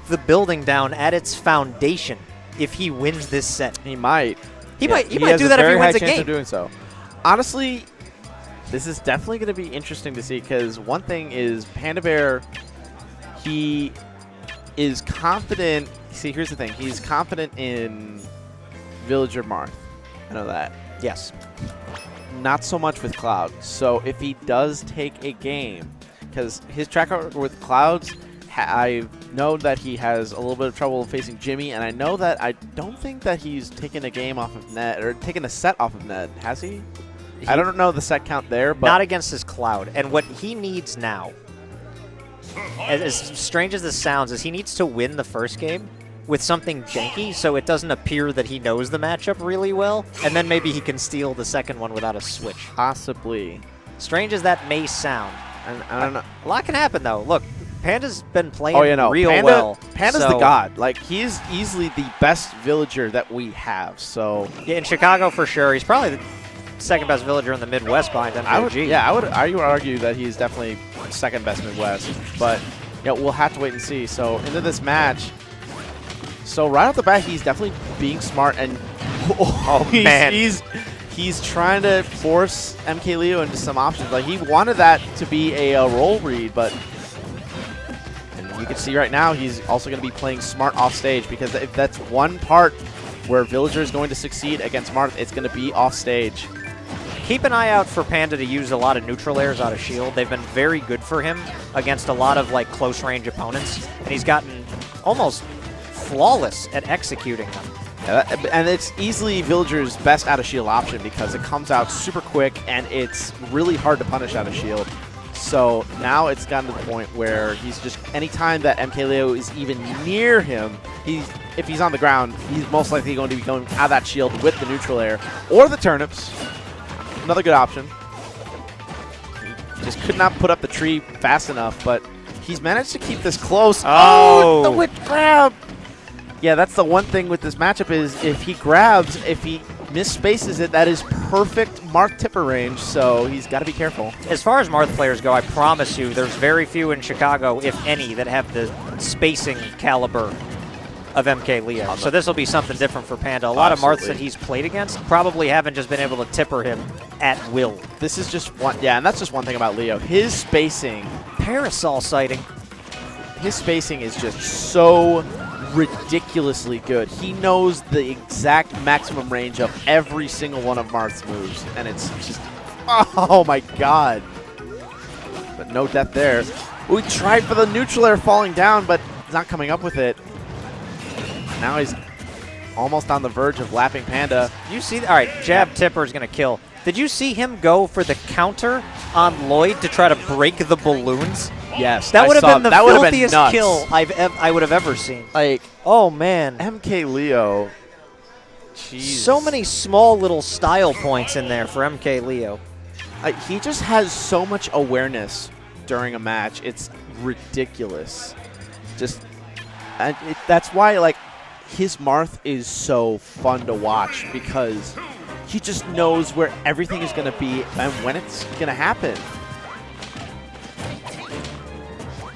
the building down at its foundation if he wins this set. He might. He might do that if he wins a game. Of doing so. Honestly, this is definitely going to be interesting to see because one thing is PandaBair, he is confident. See, here's the thing. He's confident in Villager Marth. I know that. Yes. Not so much with Cloud. So if he does take a game, because his track record with Clouds, I know that he has a little bit of trouble facing Jimmy, and I know that I don't think that he's taken a game off of net or taken a set off of net. Has he? I don't know the set count there, but not against his Cloud. And what he needs now, as strange as this sounds, is he needs to win the first game with something janky so it doesn't appear that he knows the matchup really well, and then maybe he can steal the second one without a switch. Possibly. Strange as that may sound. I don't know. A lot can happen, though. Look, Panda's been playing real well. Panda's the god. Like, he's easily the best villager that we have, so... Yeah, in Chicago for sure. He's probably the second best villager in the Midwest behind MKG. I would argue that he's definitely second best Midwest, but yeah, we'll have to wait and see. So, into this match... So right off the bat, he's definitely being smart, and he's trying to force MKLeo into some options. Like he wanted that to be a roll read, but you can see right now he's also going to be playing smart off stage because if that's one part where Villager is going to succeed against Marth, it's going to be off stage. Keep an eye out for Panda to use a lot of neutral airs out of shield. They've been very good for him against a lot of like close range opponents, and he's gotten almost flawless at executing them. Yeah, and it's easily Villager's best out of shield option because it comes out super quick and it's really hard to punish out of shield. So now it's gotten to the point where he's just, anytime that MKLeo is even near him, if he's on the ground, he's most likely going to be going out of that shield with the neutral air or the turnips. Another good option. He just could not put up the tree fast enough, but he's managed to keep this close. Oh, the whip grab! Yeah, that's the one thing with this matchup is if he grabs, if he misspaces it, that is perfect Marth tipper range, so he's got to be careful. As far as Marth players go, I promise you there's very few in Chicago, if any, that have the spacing caliber of MKLeo. So this will be something different for Panda. A lot of Marths that he's played against probably haven't just been able to tipper him at will. This is just one, yeah, and that's just one thing about Leo. His spacing. Parasol sighting. His spacing is just so ridiculously good. He knows the exact maximum range of every single one of Marth's moves, and it's just, oh my god. But no death there. We tried for the neutral air falling down, but he's not coming up with it. Now he's almost on the verge of lapping Panda. You see, all right, jab tipper is going to kill. Did you see him go for the counter on Lloyd to try to break the balloons? Yes, that would have been the filthiest kill I would have ever seen. Like, oh man, MKLeo. Jeez. So many small little style points in there for MKLeo. He just has so much awareness during a match. It's ridiculous. Just, and that's why like his Marth is so fun to watch because he just knows where everything is going to be and when it's going to happen.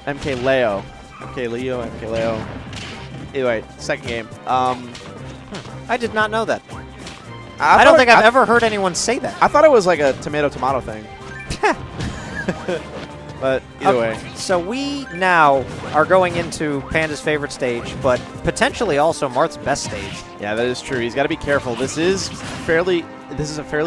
MKLeo. Anyway, second game. I did not know that. I don't think I've ever heard anyone say that. I thought it was like a tomato thing. But either way. So we now are going into Panda's favorite stage, but potentially also Marth's best stage. Yeah, that is true. He's got to be careful. This is a fairly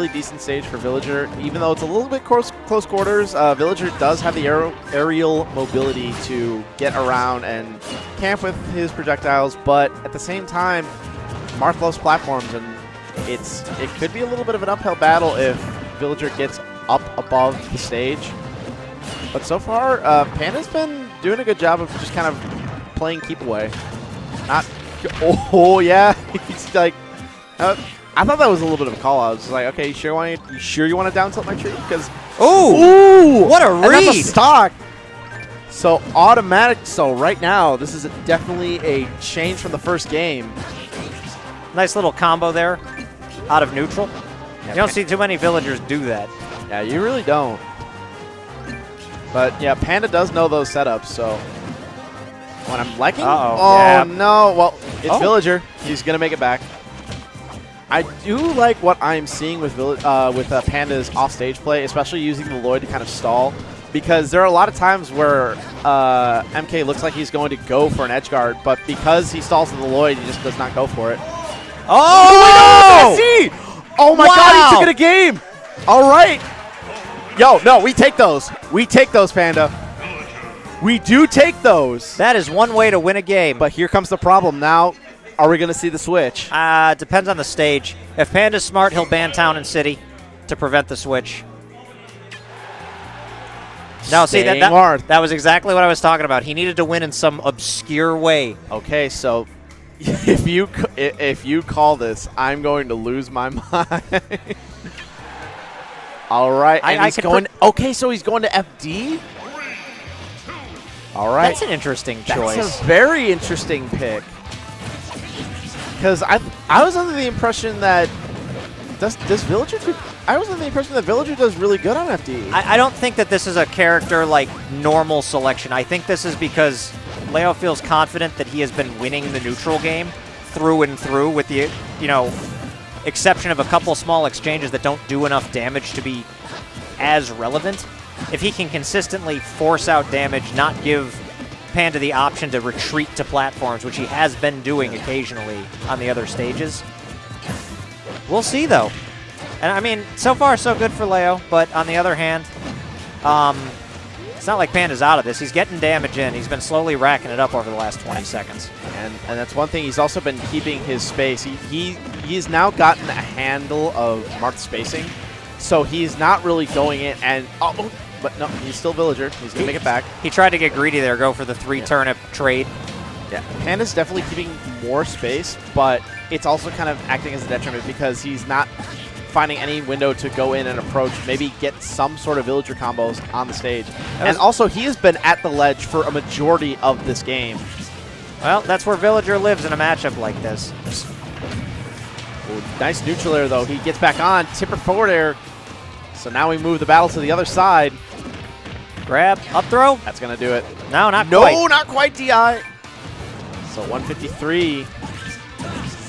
decent stage for Villager, even though it's a little bit close quarters. Villager does have the aerial mobility to get around and camp with his projectiles, but at the same time, Marth loves platforms, and it could be a little bit of an uphill battle if Villager gets up above the stage. But so far, Panda's been doing a good job of just kind of playing keep away. Oh yeah, he's like. I thought that was a little bit of a call out. I was like, okay, you sure you want to down tilt my tree? Because ooh, what a read! And that's a stock. So automatic. So right now, this is definitely a change from the first game. Nice little combo there, out of neutral. Yeah, you don't see too many villagers do that. Yeah, you really don't. But yeah, Panda does know those setups, so When I'm liking? Uh-oh. Oh, Yeah. no. Well, it's Oh. Villager. He's going to make it back. I do like what I'm seeing with Panda's offstage play, especially using the Lloyd to kind of stall. Because there are a lot of times where MK looks like he's going to go for an edge guard, but because he stalls to the Lloyd, he just does not go for it. Oh! Oh my Wow. god, he took it a game! All right. Yo, no, we take those. We take those, Panda. We do take those. That is one way to win a game. But here comes the problem. Now, are we going to see the switch? Depends on the stage. If Panda's smart, he'll ban Town and City to prevent the switch. No, see, Staying Marth. that was exactly what I was talking about. He needed to win in some obscure way. Okay, so if you call this, I'm going to lose my mind. All right, and I he's could going. Okay, so he's going to FD. All right, That's an interesting choice. That's a very interesting pick. Because I was under the impression that does Villager. I was under the impression that Villager does really good on FD. I don't think that this is a character like normal selection. I think this is because Leo feels confident that he has been winning the neutral game through and through, with the exception of a couple small exchanges that don't do enough damage to be as relevant. If he can consistently force out damage, not give Panda the option to retreat to platforms, which he has been doing occasionally on the other stages. We'll see, though. And I mean, so far so good for Leo, but on the other hand, it's not like Panda's out of this. He's getting damage in. He's been slowly racking it up over the last 20 seconds. And that's one thing. He's also been keeping his space. He's now gotten a handle of Marth spacing, so he's not really going in and but no, he's still Villager. He's gonna make it back. He tried to get greedy there, go for the 3-turnip trade. Yeah, Panda's definitely keeping more space, but it's also kind of acting as a detriment because he's not finding any window to go in and approach, maybe get some sort of Villager combos on the stage. And also, he has been at the ledge for a majority of this game. Well, that's where Villager lives in a matchup like this. Ooh, nice neutral air, though. He gets back on, tipper forward air. So now we move the battle to the other side. Grab, up throw. That's going to do it. No, not No, quite. not quite, DI. So 153.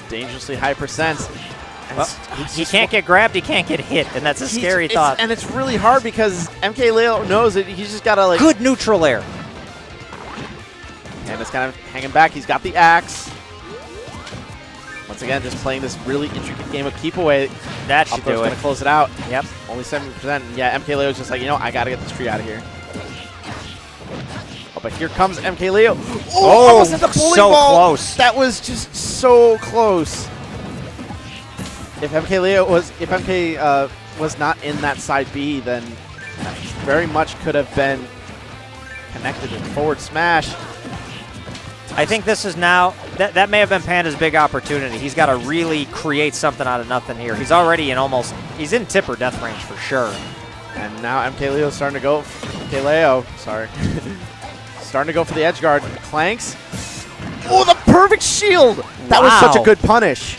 Dangerously high percents. Well, he can't get grabbed, he can't get hit, and that's a scary thought. And it's really hard because MKLeo knows that he's just got to, like... Good neutral air. And it's kind of hanging back. He's got the axe. Once again, just playing this really intricate game of keep away. That should do going it. to close it out. Yep. Only 70%. Yeah, MKLeo is just like, I got to get this tree out of here. Oh, but here comes MKLeo. Oh, almost at the bowling so ball. close. That was just so close. If MK was not in that side B, then very much could have been connected in forward smash. I think this is now, that may have been Panda's big opportunity. He's got to really create something out of nothing here. He's already he's in tipper death range for sure. And now MKLeo is starting to go, starting to go for the edge guard. Clanks. Oh, the perfect shield! That was such a good punish.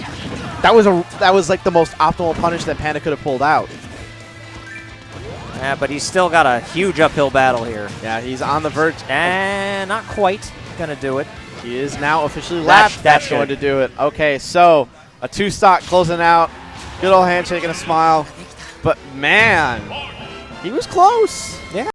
That was like the most optimal punish that Panda could have pulled out. Yeah, but he's still got a huge uphill battle here. Yeah, he's on the verge. And not quite gonna do it. He is now officially lapped. That's going to do it. Okay, so a 2-stock closing out. Good old handshake and a smile. But man, he was close. Yeah.